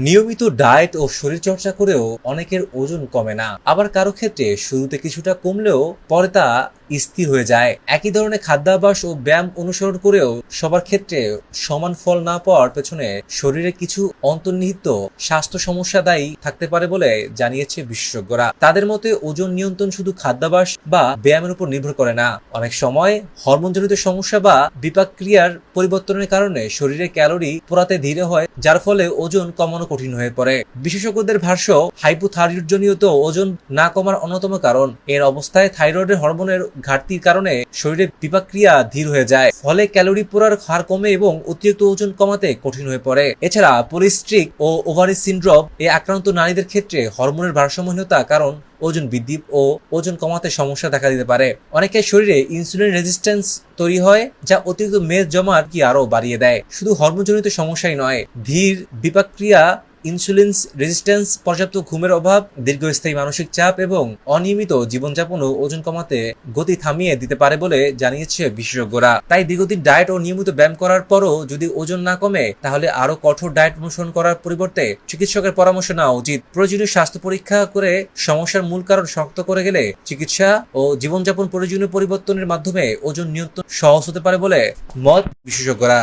নিয়মিত ডায়েট ও শরীরচর্চা করেও অনেকের ওজন কমে না, আবার কারো ক্ষেত্রে শুরুতে কিছুটা কমলেও পরে তা স্থির হয়ে যায়। একই ধরনের খাদ্যাভ্যাস ও ব্যায়াম অনুসরণ করেও সবার ক্ষেত্রে সমান ফল না পাওয়ার পেছনে শরীরে কিছু অন্তর্নিহিত স্বাস্থ্য সমস্যা দায়ী থাকতে পারে বলে জানিয়েছে বিশেষজ্ঞরা। তাদের মতে ওজন নিয়ন্ত্রণ শুধু খাদ্যাভ্যাস বা ব্যায়ামের উপর নির্ভর করে না, অনেক সময় হরমোনজনিত সমস্যা বা বিপাক ক্রিয়ার পরিবর্তনের কারণে শরীরে ক্যালোরি পোড়াতে ধীরে হয়, যার ফলে ওজন কমানো কঠিন হয়ে পড়ে। বিশেষজ্ঞদের ভাষ্য, হাইপোথাইরয়েডজনিত ওজন না কমার অন্যতম কারণ। এর অবস্থায় থাইরয়েডের হরমোনের ঘাটতির কারণে শরীরে বিপাক ক্রিয়া ধীর হয়ে যায়, ফলে ক্যালোরি পোড়ার হার কমে এবং অতিরিক্ত ওজন কমাতে কঠিন হয়ে পড়ে। এছাড়া পলিস্ট্রিক ও ওভারি সিনড্রোম এ আক্রান্ত নারীদের ক্ষেত্রে হরমোনের ভারসাম্যহীনতা কারণ ওজন বৃদ্ধি ও ওজন কমাতে সমস্যা দেখা দিতে পারে। অনেকের শরীরে ইনসুলিন রেজিস্ট্যান্স তৈরি হয়, যা অতিরিক্ত মেদ জমার কি আরো বাড়িয়ে দেয়। শুধু হরমোনজনিত সমস্যাই নয়, ধীর বিপাক ক্রিয়া, ইনসুলিন রেজিস্ট্যান্স, পর্যাপ্ত ঘুমের অভাব, দীর্ঘস্থায়ী মানসিক চাপ এবং অনিয়মিত জীবনযাপনও ওজন কমাতে গতি থামিয়ে দিতে পারে বলে জানিয়েছে বিশেষজ্ঞরা। তাই দীর্ঘদিন ডায়েট ও নিয়মিত ব্যায়াম করার পরও যদি ওজন না কমে, তাহলে আরো কঠোর ডায়েট অনুসরণ করার পরিবর্তে চিকিৎসকের পরামর্শ নেওয়া উচিত। প্রয়োজনীয় স্বাস্থ্য পরীক্ষা করে সমস্যার মূল কারণ শনাক্ত করে গেলে চিকিৎসা ও জীবনযাপন প্রয়োজনীয় পরিবর্তনের মাধ্যমে ওজন নিয়ন্ত্রণ সহজ হতে পারে বলে মত বিশেষজ্ঞরা।